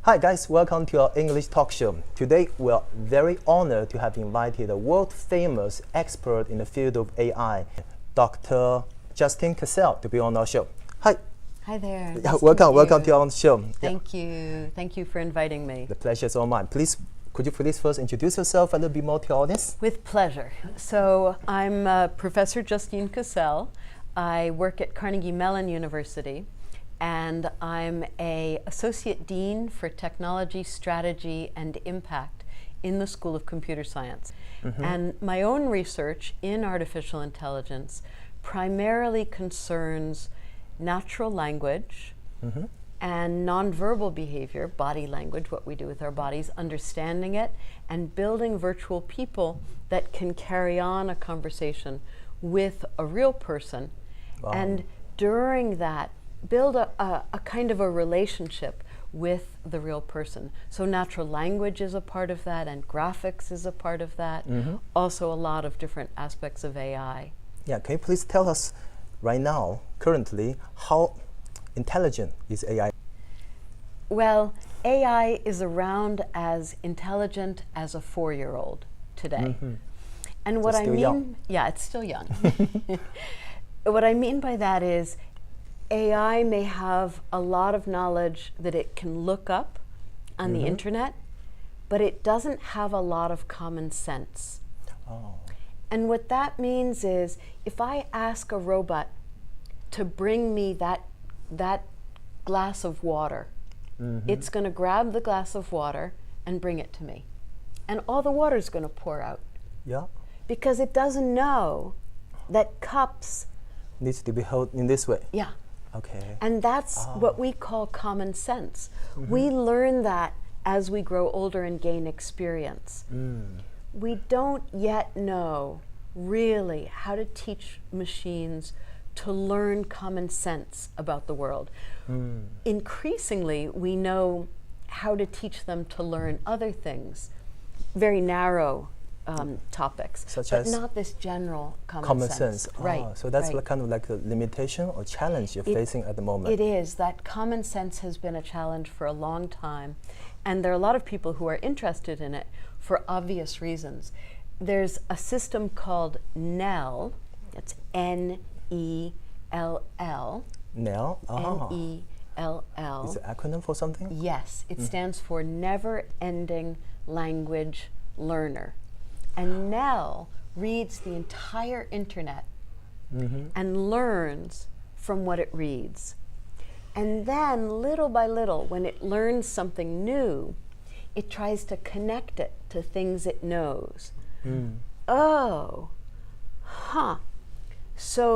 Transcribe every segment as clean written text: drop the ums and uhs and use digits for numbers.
Hi guys, welcome to our English talk show. Today we are very honored to have invited a world-famous expert in the field of AI, Dr. Justine Cassell, to be on our show. Hi. Hi there. Welcome to our show. Thank you. Thank you for inviting me. The pleasure is all mine. Could you please first introduce yourself a little bit more to our audience? With pleasure. So I'm Professor Justine Cassell. I work at Carnegie Mellon University, and I'm an Associate Dean for Technology, Strategy, and Impact in the School of Computer Science. And my own research in artificial intelligence primarily concerns natural language and nonverbal behavior, body language, what we do with our bodies, understanding it, and building virtual people that can carry on a conversation with a real person. Wow. And during that, build a kind of a relationship with the real person. So natural language is a part of that, and graphics is a part of that. Also a lot of different aspects of AI. Yeah, can you please tell us right now, currently, how intelligent is AI? Well, AI is around as intelligent as a 4-year-old today. And what I mean, young. Yeah, it's still young. What I mean by that is AI may have a lot of knowledge that it can look up on the internet, but it doesn't have a lot of common sense. And what that means is, if I ask a robot to bring me that glass of water, it's going to grab the glass of water and bring it to me. And all the water is going to pour out. Yeah. Because it doesn't know that cups Needs to be held in this way. Yeah. Okay. And that's what we call common sense. We learn that as we grow older and gain experience. We don't yet know really how to teach machines to learn common sense about the world. Increasingly, we know how to teach them to learn other things, very narrow topics, Such but as not this general common sense. Right. So that's kind of like a limitation or challenge you're facing at the moment. It is. That common sense has been a challenge for a long time, and there are a lot of people who are interested in it for obvious reasons. There's a system called NELL. It's N-E-L-L. NELL? N-E-L-L. Is it an acronym for something? Yes. It stands for Never Ending Language Learner. And NELL reads the entire internet and learns from what it reads. And then, little by little, when it learns something new, it tries to connect it to things it knows. So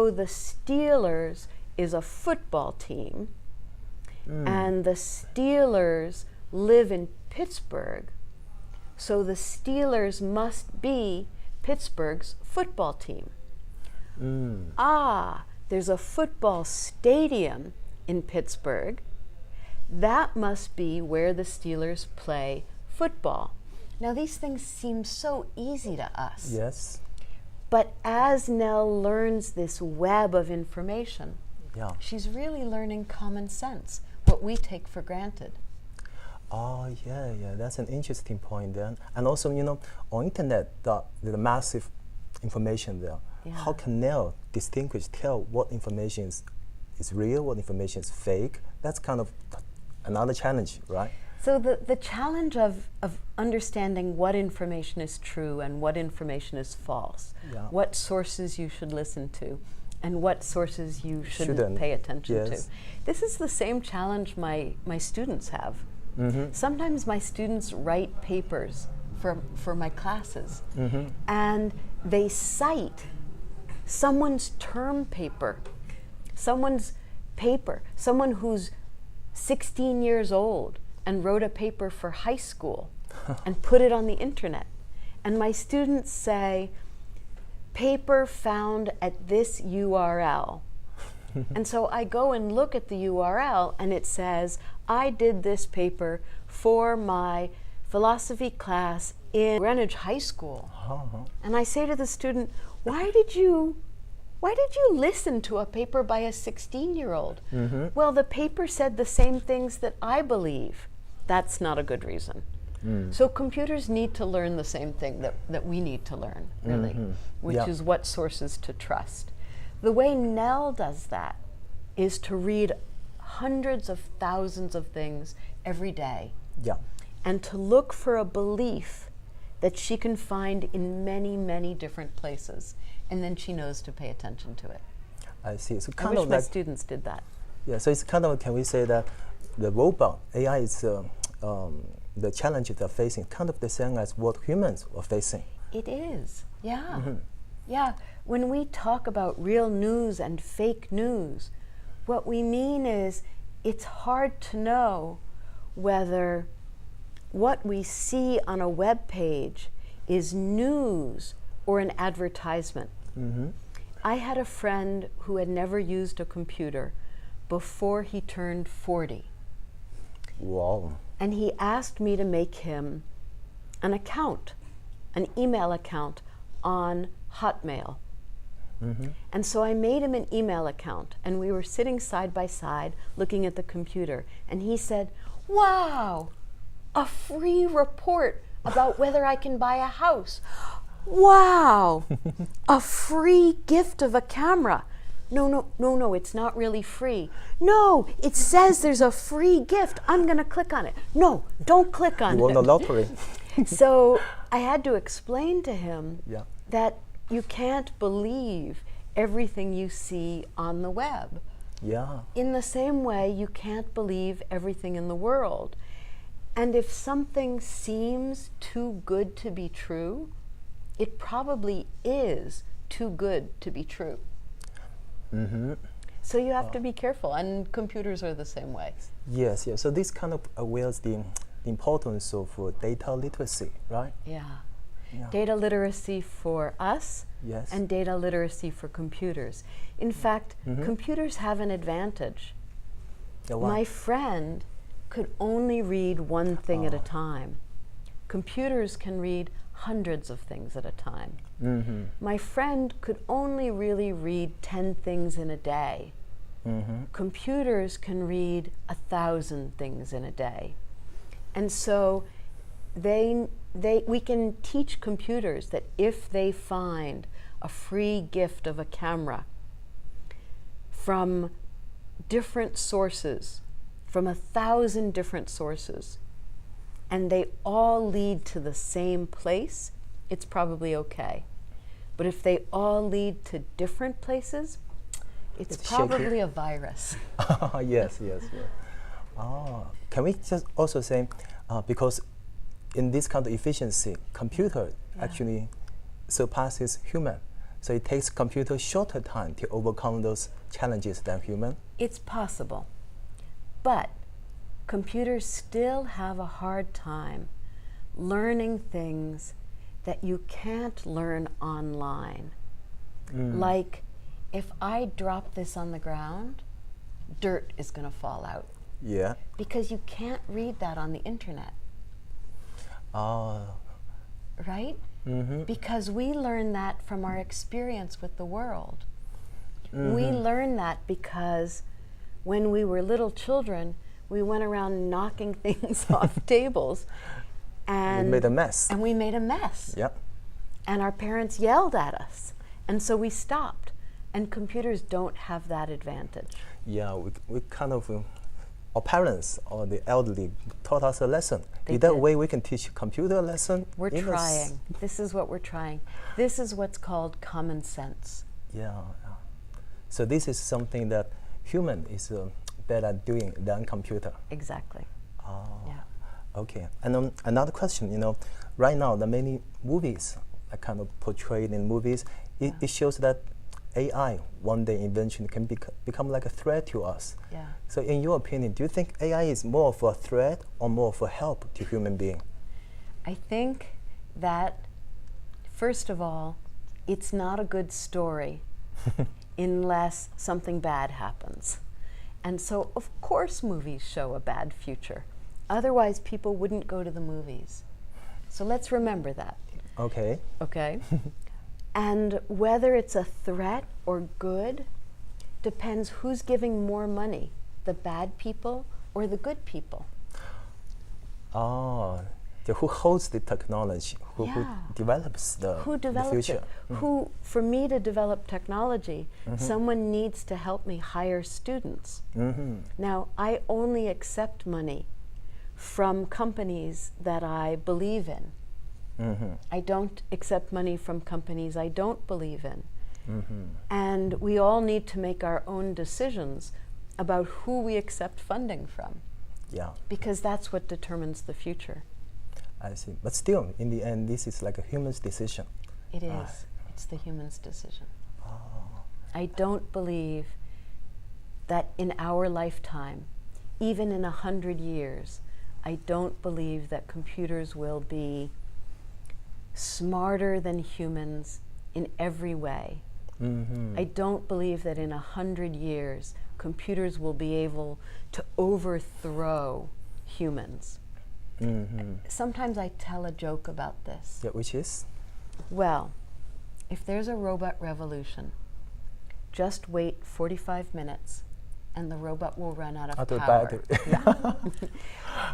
the Steelers is a football team, and the Steelers live in Pittsburgh. So the Steelers must be Pittsburgh's football team. There's a football stadium in Pittsburgh. That must be where the Steelers play football. Now these things seem so easy to us. Yes. But as Nell learns this web of information, she's really learning common sense, what we take for granted. Yeah, that's an interesting point then. And also, on internet, the massive information there. How can Nell tell what information is real, what information is fake? That's kind of another challenge, right? So the challenge of understanding what information is true and what information is false, what sources you should listen to, and what sources you shouldn't pay attention to. This is the same challenge my students have. Sometimes my students write papers for my classes, and they cite someone's term paper, someone who's 16 years old and wrote a paper for high school and put it on the internet. And my students say, paper found at this URL. And so I go and look at the URL, and it says, I did this paper for my philosophy class in Greenwich High School. And I say to the student, why did you listen to a paper by a 16-year-old? Well, the paper said the same things that I believe. that's not a good reason. So computers need to learn the same thing that we need to learn, really, which is what sources to trust. The way Nell does that is to read hundreds of thousands of things every day. Yeah. And to look for a belief that she can find in many, many different places. And then she knows to pay attention to it. I see. So I wish my students did that. Yeah, so it's kind of, can we say that the robot, AI is the challenges they're facing, kind of the same as what humans are facing. It is, yeah. Yeah, when we talk about real news and fake news, what we mean is it's hard to know whether what we see on a web page is news or an advertisement. I had a friend who had never used a computer before he turned 40. Wow. And he asked me to make him an account, an email account on Hotmail. And so I made him an email account, and we were sitting side by side looking at the computer, and he said, wow, a free report about whether I can buy a house. Wow, a free gift of a camera. No, it's not really free. No, it says there's a free gift. I'm going to click on it. No, don't click on it. You won the lottery. So I had to explain to him that you can't believe everything you see on the web. Yeah. In the same way, you can't believe everything in the world. And if something seems too good to be true, it probably is too good to be true. So you have to be careful, and computers are the same way. Yes. So this kind of awares the importance of data literacy, right? Yeah. Data literacy for us, yes, and data literacy for computers. In fact, computers have an advantage. My friend could only read one thing at a time. Computers can read hundreds of things at a time. My friend could only really read 10 things in a day. Computers can read 1,000 things in a day. And so we can teach computers that if they find a free gift of a camera from different sources, from 1,000 different sources, and they all lead to the same place, it's probably okay. But if they all lead to different places, it's probably shaky. A virus. Yes. Can we just also say, because in this kind of efficiency, computer actually surpasses human. So it takes computer shorter time to overcome those challenges than human? It's possible. But computers still have a hard time learning things that you can't learn online. Like, if I drop this on the ground, dirt is going to fall out. Yeah. Because you can't read that on the internet. Right? Because we learn that from our experience with the world. We learn that because when we were little children, we went around knocking things off tables, and we made a mess. Yep. And our parents yelled at us, and so we stopped. And computers don't have that advantage. Yeah, we kind of, our parents or the elderly taught us a lesson. Is that way we can teach computer a lesson? We're trying. This is what we're trying. This is what's called common sense. Yeah. So this is something that human is better at doing than computer. Exactly. Yeah. Okay. And another question, right now the many movies are kind of portrayed in movies. It shows that AI one day eventually can become like a threat to us. Yeah. So in your opinion, do you think AI is more of a threat or more of a help to human being? I think that, first of all, it's not a good story unless something bad happens. And so, of course, movies show a bad future. Otherwise, people wouldn't go to the movies. So let's remember that. Okay. Okay? And whether it's a threat or good depends who's giving more money, the bad people or the good people. Who holds the technology? Who develops the future? Who, for me to develop technology, someone needs to help me hire students. Now, I only accept money from companies that I believe in. I don't accept money from companies I don't believe in. And we all need to make our own decisions about who we accept funding from. Yeah. Because that's what determines the future. I see. But still, in the end, this is like a human's decision. It is. It's the human's decision. I don't believe that in our lifetime, even in 100 years, I don't believe that computers will be smarter than humans in every way. I don't believe that in 100 years, computers will be able to overthrow humans. Sometimes I tell a joke about this. Yeah, which is? Well, if there's a robot revolution, just wait 45 minutes and the robot will run out of power.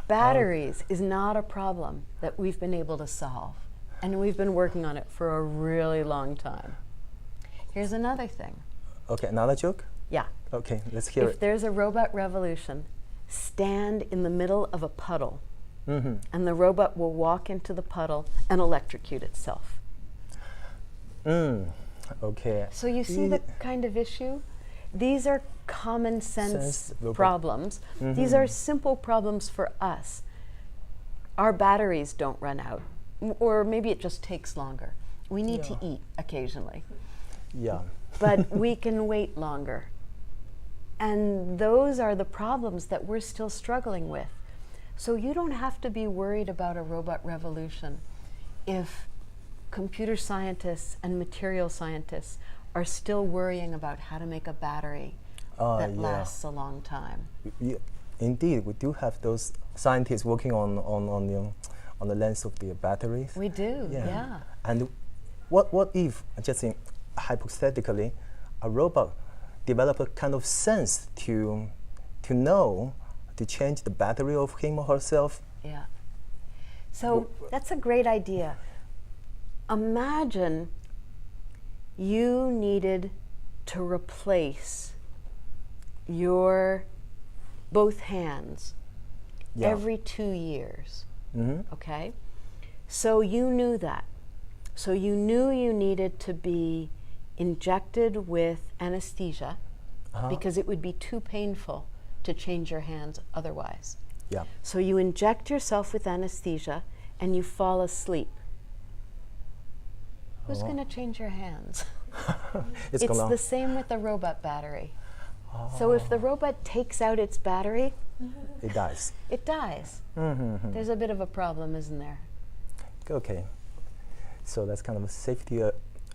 Batteries is not a problem that we've been able to solve. And we've been working on it for a really long time. Here's another thing. Okay, another joke? Yeah. Okay, let's hear it. If there's a robot revolution, stand in the middle of a puddle, and the robot will walk into the puddle and electrocute itself. Okay. So you see the kind of issue? These are common sense problems. These are simple problems for us. Our batteries don't run out, or maybe it just takes longer. We need to eat occasionally. Yeah. But we can wait longer. And those are the problems that we're still struggling with. So you don't have to be worried about a robot revolution if computer scientists and material scientists are still worrying about how to make a battery that lasts a long time. Indeed, we do have those scientists working on the length of the batteries. We do, yeah. And what if, just hypothetically, a robot develop a kind of sense to know to change the battery of him or herself? Yeah. So that's a great idea. Imagine you needed to replace your both hands every 2 years. Okay? So you knew that. So you knew you needed to be injected with anesthesia because it would be too painful to change your hands otherwise. Yeah. So you inject yourself with anesthesia and you fall asleep. Who's going to change your hands? It's the same with the robot battery. So if the robot takes out its battery, it dies. It dies. There's a bit of a problem, isn't there? Okay. So that's kind of a safety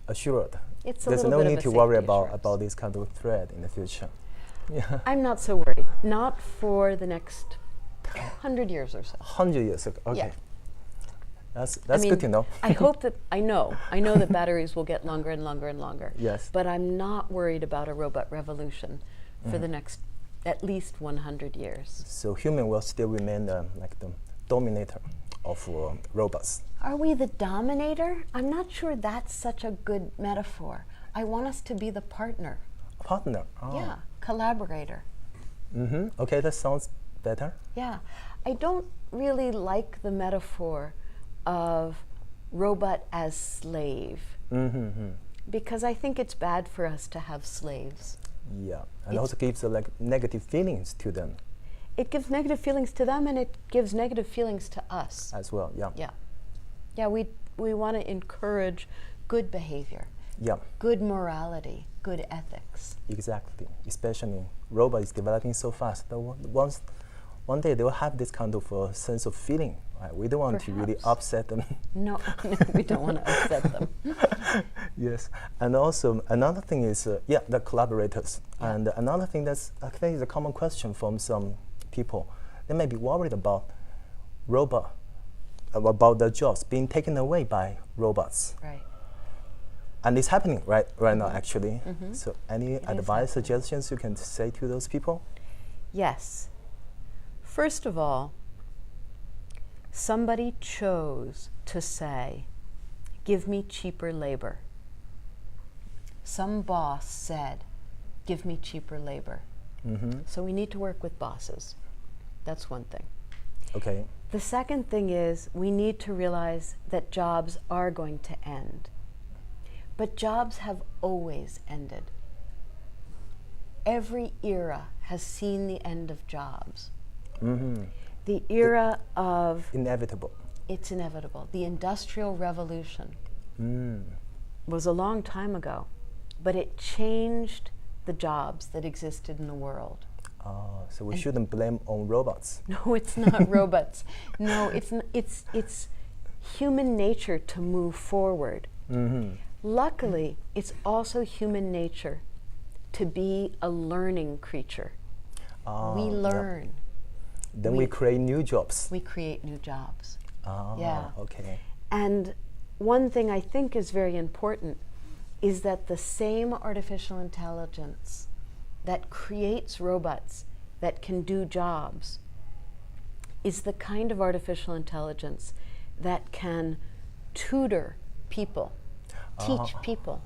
assured. There's no need to worry about this kind of threat in the future. Yeah. I'm not so worried. Not for the next 100 years or so. 100 years ago. Okay. Yeah. That's good to know. I hope that I know that batteries will get longer and longer and longer. Yes. But I'm not worried about a robot revolution for the next at least 100 years. So human will still remain like the dominator of robots. Are we the dominator? I'm not sure that's such a good metaphor. I want us to be the partner. Partner? Yeah, collaborator. Okay, that sounds better. Yeah. I don't really like the metaphor of robot as slave because I think it's bad for us to have slaves. Yeah, and also gives like negative feelings to them. It gives negative feelings to them and it gives negative feelings to us. As well, yeah. Yeah. Yeah, we want to encourage good behavior. Yeah. Good morality, good ethics. Exactly. Especially robot is developing so fast that one day they will have this kind of sense of feeling. Right? We don't want to really upset them. No, we don't want to upset them. Yes, and also another thing is the collaborators. Yeah. And another thing that's I think is a common question from some people. They may be worried about about their jobs being taken away by robots. Right. And it's happening right now, actually. So any advice, suggestions you can say to those people? Yes. First of all, somebody chose to say, give me cheaper labor. Some boss said, give me cheaper labor. So we need to work with bosses. That's one thing. Okay. The second thing is we need to realize that jobs are going to end. But jobs have always ended. Every era has seen the end of jobs. The era of... Inevitable. It's inevitable. The Industrial Revolution was a long time ago, but it changed the jobs that existed in the world. So we shouldn't blame on robots. No, it's not robots. No, it's human nature to move forward. Luckily, it's also human nature to be a learning creature. We learn. Then we create new jobs. We create new jobs. Okay. And one thing I think is very important is that the same artificial intelligence that creates robots that can do jobs is the kind of artificial intelligence that can tutor people, teach people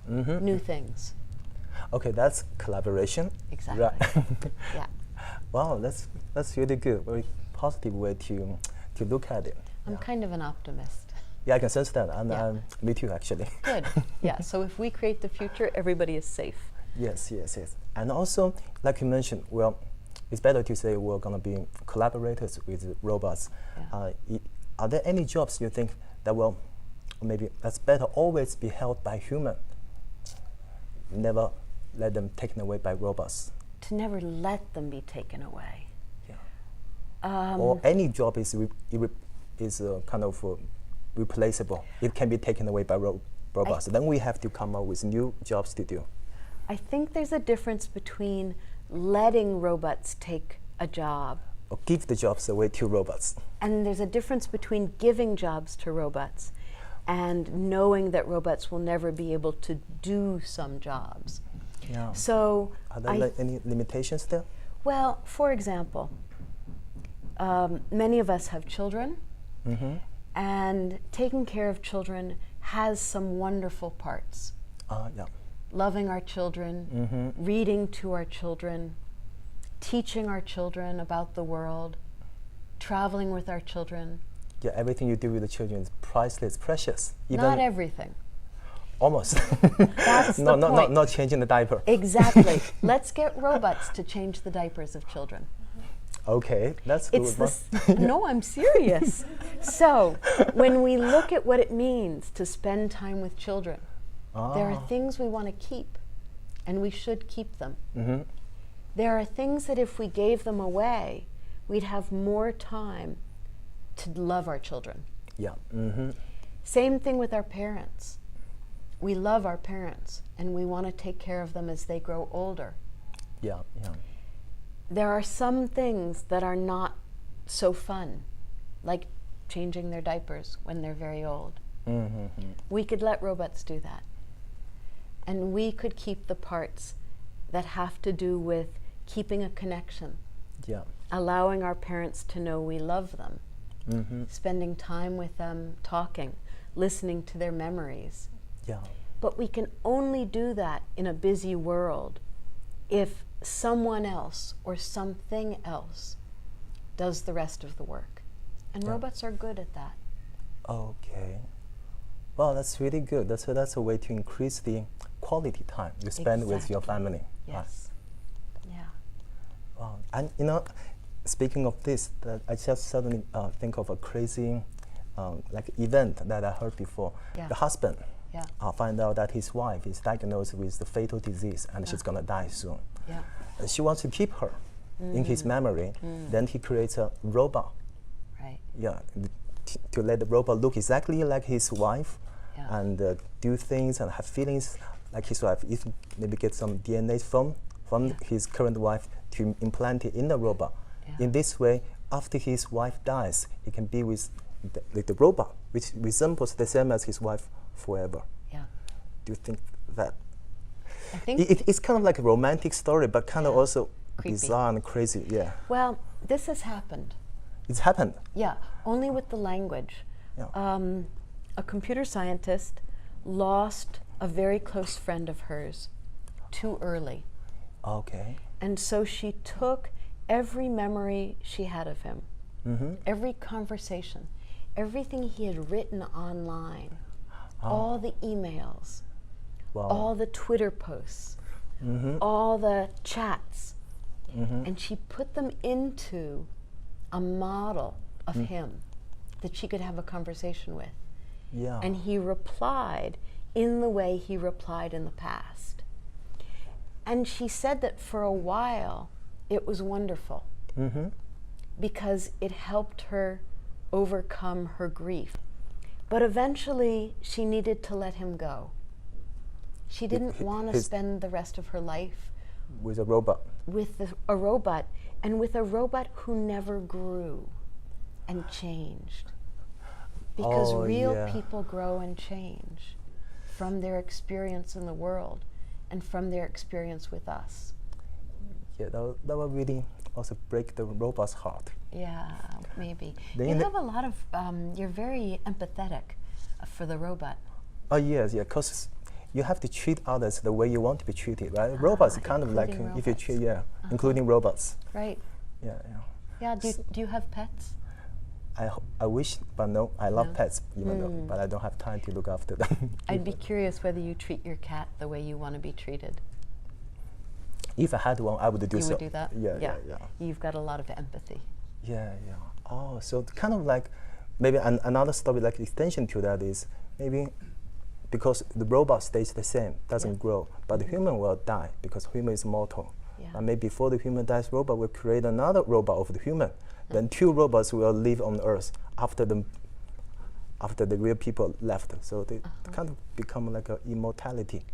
new things. Okay, that's collaboration. Exactly. Right. Yeah. Wow, that's really good. Very positive way to look at it. I'm kind of an optimist. Yeah, I can sense that, and me too, actually. Good. Yeah. So if we create the future, everybody is safe. Yes. And also, like you mentioned, well, it's better to say we're going to be collaborators with robots. Are there any jobs you think that will, maybe that's better always be held by human? Never let them taken away by robots. To never let them be taken away. Or any job is kind of replaceable. It can be taken away by robots. Then we have to come up with new jobs to do. I think there's a difference between letting robots take a job. Or give the jobs away to robots. And there's a difference between giving jobs to robots and knowing that robots will never be able to do some jobs. Yeah. So are there any limitations there? Well, for example, many of us have children, and taking care of children has some wonderful parts. Loving our children, reading to our children, teaching our children about the world, traveling with our children. Yeah, everything you do with the children is priceless, precious. Even not everything. Almost. That's the point. Not changing the diaper. Exactly. Let's get robots to change the diapers of children. Okay, that's good. No, I'm serious. So, when we look at what it means to spend time with children, there are things we want to keep, and we should keep them. There are things that if we gave them away, we'd have more time to love our children. Yeah. Same thing with our parents. We love our parents, and we want to take care of them as they grow older. Yeah. There are some things that are not so fun, like changing their diapers when they're very old. We could let robots do that. And we could keep the parts that have to do with keeping a connection. Yeah. Allowing our parents to know we love them. Spending time with them, talking, listening to their memories. Yeah. But we can only do that in a busy world if someone else or something else does the rest of the work. And robots are good at that. Okay. Well, that's really good. That's a way to increase the quality time you spend with your family. Yes. Yeah. Wow. And speaking of this, I just suddenly think of a crazy event that I heard before. The husband find out that his wife is diagnosed with the fatal disease and she's gonna die soon. She wants to keep her in his memory. Then he creates a robot. Right. Yeah. To let the robot look exactly like his wife and do things and have feelings like his wife. If maybe get some DNA from his current wife to implant it in the robot. In this way, after his wife dies, he can be with the robot, which resembles the same as his wife forever. Yeah. Do you think that? I think it's kind of like a romantic story, but kind of also creepy. Bizarre and crazy. Yeah. Well, this has happened. It's happened. Yeah, only with the language. Yeah. A computer scientist lost a very close friend of hers too early. Okay. And so she took every memory she had of him, every conversation, everything he had written online, all the emails, all the Twitter posts, all the chats, and she put them into a model of him that she could have a conversation with. Yeah. And he replied in the way he replied in the past. And she said that for a while it was wonderful because it helped her overcome her grief. But eventually she needed to let him go. She didn't want to spend the rest of her life with a robot. With a robot, and with a robot who never grew and changed. Because real people grow and change from their experience in the world and from their experience with us. Yeah, that would really also break the robot's heart. Yeah, maybe. You have a lot of, you're very empathetic for the robot. Oh, yes, yeah, because you have to treat others the way you want to be treated, right? Robots kind of like, if you treat, including robots. Right. Yeah. Yeah, do you have pets? I wish, but no, I love pets, even though, but I don't have time to look after them. I'd be curious whether you treat your cat the way you want to be treated. If I had one, I would do so. You would do that? Yeah. You've got a lot of empathy. Yeah. Oh, so kind of like, maybe another story, like extension to that is, maybe because the robot stays the same, doesn't grow, but the human will die because human is mortal. And maybe before the human dies, robot will create another robot of the human. Then two robots will live on Earth after the real people left. So they kind of become like a immortality.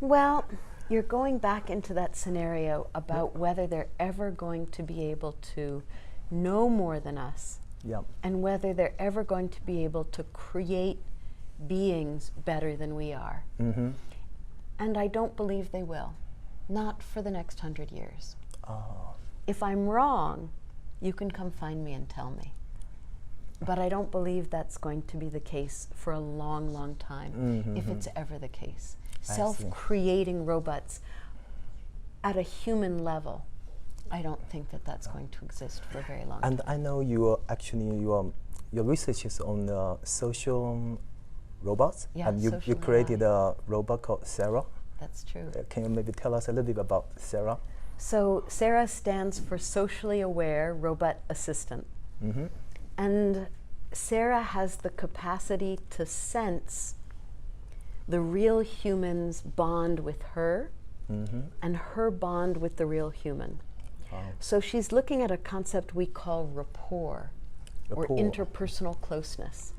Well, you're going back into that scenario about whether they're ever going to be able to know more than us, and whether they're ever going to be able to create beings better than we are. And I don't believe they will. Not for the next 100 years. If I'm wrong, you can come find me and tell me. But I don't believe that's going to be the case for a long, long time, if it's ever the case. Self-creating robots at a human level, I don't think that that's going to exist for a very long time. And I know your research is on social robots, and you created a robot called Sarah. That's true. Can you maybe tell us a little bit about Sarah? So Sarah stands for Socially Aware Robot Assistant. And Sarah has the capacity to sense the real human's bond with her and her bond with the real human. So she's looking at a concept we call rapport. Or interpersonal closeness.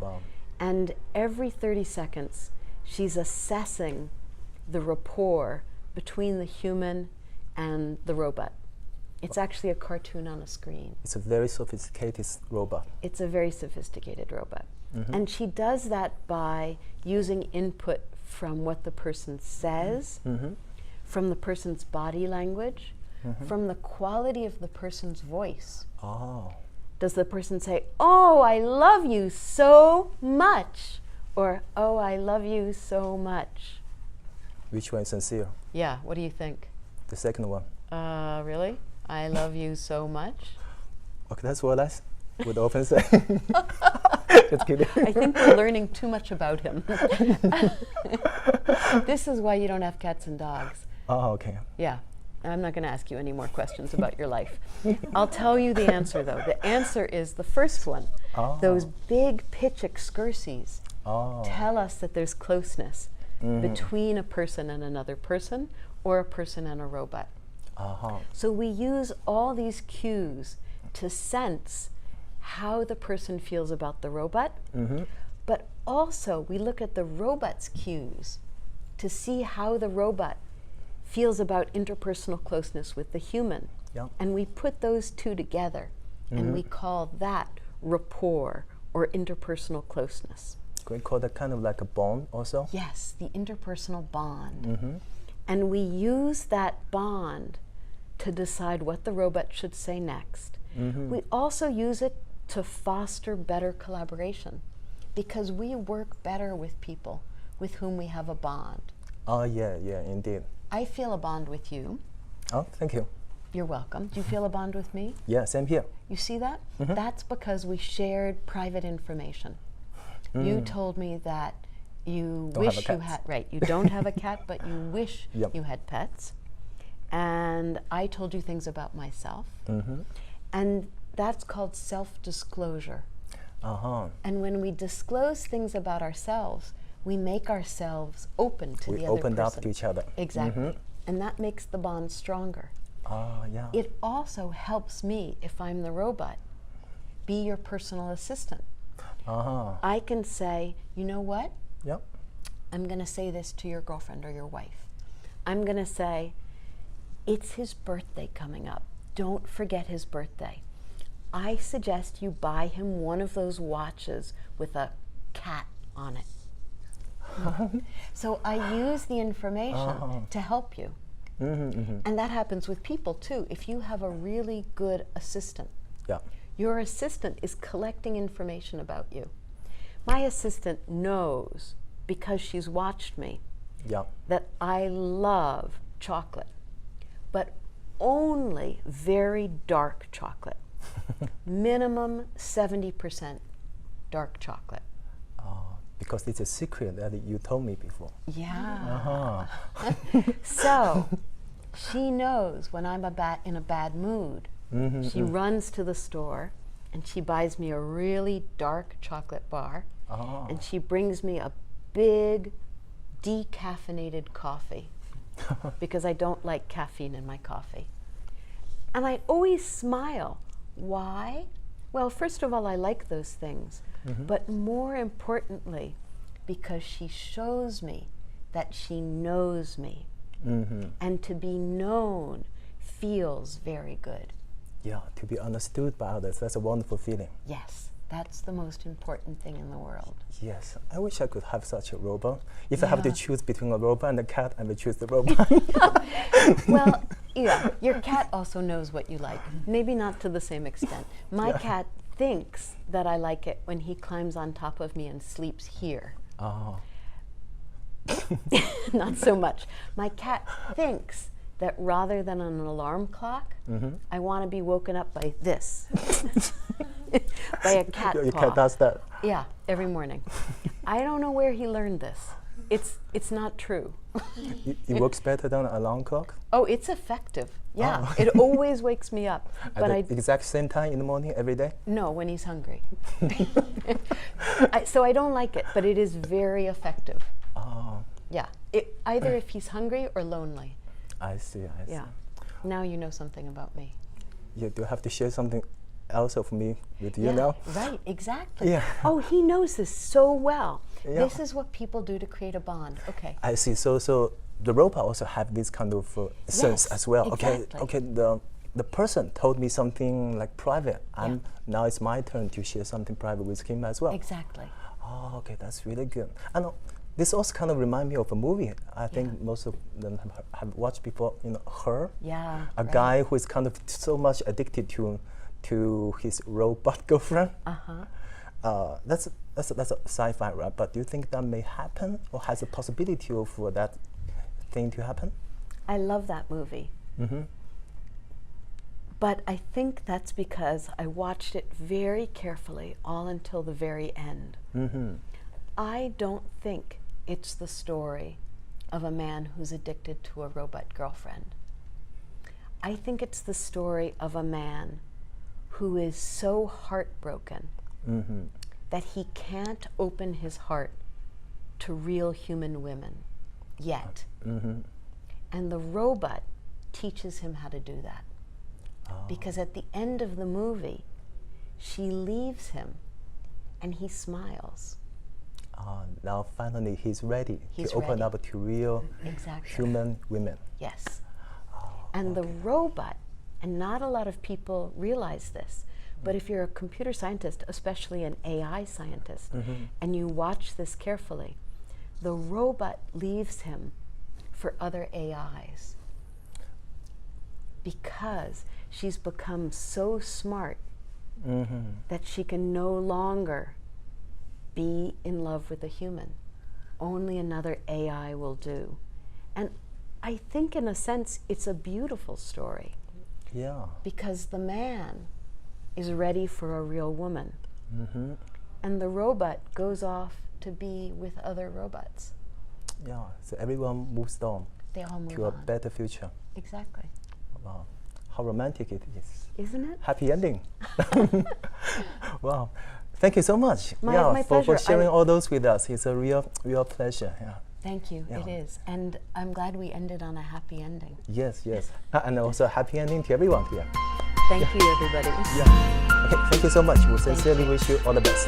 And every 30 seconds, she's assessing the rapport between the human and the robot. It's actually a cartoon on a screen. It's a very sophisticated robot. It's a very sophisticated robot. And she does that by using input from what the person says, from the person's body language, from the quality of the person's voice. Does the person say, "Oh, I love you so much," or "Oh, I love you so much"? Which one is sincere? Yeah, what do you think? The second one. Really? I love you so much? Okay, that's what I would often say. Just kidding. I think we're learning too much about him. This is why you don't have cats and dogs. Oh, okay. Yeah. I'm not going to ask you any more questions about your life. I'll tell you the answer, though. The answer is the first one. Those big pitch excursies tell us that there's closeness between a person and another person, or a person and a robot. So we use all these cues to sense how the person feels about the robot, but also we look at the robot's cues to see how the robot feels about interpersonal closeness with the human. And we put those two together, and we call that rapport, or interpersonal closeness. Can we call that kind of like a bond also? Yes, the interpersonal bond. And we use that bond to decide what the robot should say next, We also use it to foster better collaboration because we work better with people with whom we have a bond. Oh, yeah, indeed. I feel a bond with you. Oh, thank you. You're welcome. Do you feel a bond with me? Yeah, same here. You see that? That's because we shared private information. You told me that you wish you had, right, you don't have a cat, but you wish you had pets. And I told you things about myself. And that's called self-disclosure. And when we disclose things about ourselves, we make ourselves open to the other person. We opened up to each other. Exactly. And that makes the bond stronger. Yeah. It also helps me, if I'm the robot, be your personal assistant. I can say, you know what? Yep. I'm going to say this to your girlfriend or your wife. I'm going to say, it's his birthday coming up. Don't forget his birthday. I suggest you buy him one of those watches with a cat on it. So I use the information to help you. And that happens with people too. If you have a really good assistant, your assistant is collecting information about you. My assistant knows, because she's watched me, that I love chocolate, but only very dark chocolate. Minimum 70% dark chocolate. Because it's a secret that you told me before. Yeah. So she knows when I'm in a bad mood. She runs to the store and she buys me a really dark chocolate bar. And she brings me a big decaffeinated coffee because I don't like caffeine in my coffee. And I always smile. Why? Well, first of all, I like those things. But more importantly, because she shows me that she knows me. And to be known feels very good. Yeah, to be understood by others, that's a wonderful feeling. Yes, that's the most important thing in the world. Yes, I wish I could have such a robot. If I have to choose between a robot and a cat, I would choose the robot. Well, yeah, your cat also knows what you like. Maybe not to the same extent. My cat thinks that I like it when he climbs on top of me and sleeps here. Not so much. My cat thinks that rather than an alarm clock, I want to be woken up by this. By a cat paw. Your cat does that? Yeah, every morning. I don't know where he learned this. It's not true. It works better than an alarm clock? Oh, it's effective. Yeah, it always wakes me up. At the exact same time in the morning every day? No, when he's hungry. So I don't like it, but it is very effective. Yeah, either if he's hungry or lonely. I see. Yeah. Now you know something about me. Yeah, do you have to share something else of me with you now? Right, exactly. Yeah. Oh, he knows this so well. Yeah. This is what people do to create a bond. Okay. I see. So the robot also have this kind of sense as well. Exactly. Okay. The person told me something like private, and now it's my turn to share something private with him as well. Exactly. Oh, okay, that's really good. I know. This also kind of reminds me of a movie. I think most of them have watched before. You know, Her. Yeah. A guy who is kind of so much addicted to his robot girlfriend. That's a sci-fi, right? But do you think that may happen, or has a possibility for that thing to happen? I love that movie. But I think that's because I watched it very carefully, all until the very end. I don't think it's the story of a man who's addicted to a robot girlfriend. I think it's the story of a man who is so heartbroken that he can't open his heart to real human women yet. And the robot teaches him how to do that. Because at the end of the movie, she leaves him and he smiles. Now finally he's ready to open up to real human women. Yes. And the robot, and not a lot of people realize this, but if you're a computer scientist, especially an AI scientist, and you watch this carefully, the robot leaves him for other AIs. because she's become so smart that she can no longer be in love with a human. Only another AI will do. And I think in a sense it's a beautiful story. Yeah. Because the man is ready for a real woman. And the robot goes off to be with other robots. Yeah, so everyone moves on. They all move to a on. better future. Exactly. Wow, how romantic it is. Isn't it? Happy ending. Wow, thank you so much. My for pleasure. sharing all those with us. It's a real pleasure. Yeah. Thank you. Yeah. It is. And I'm glad we ended on a happy ending. Yes. And also a happy ending to everyone here. Thank you, everybody. Yeah. Okay, thank you so much. We sincerely wish you all the best.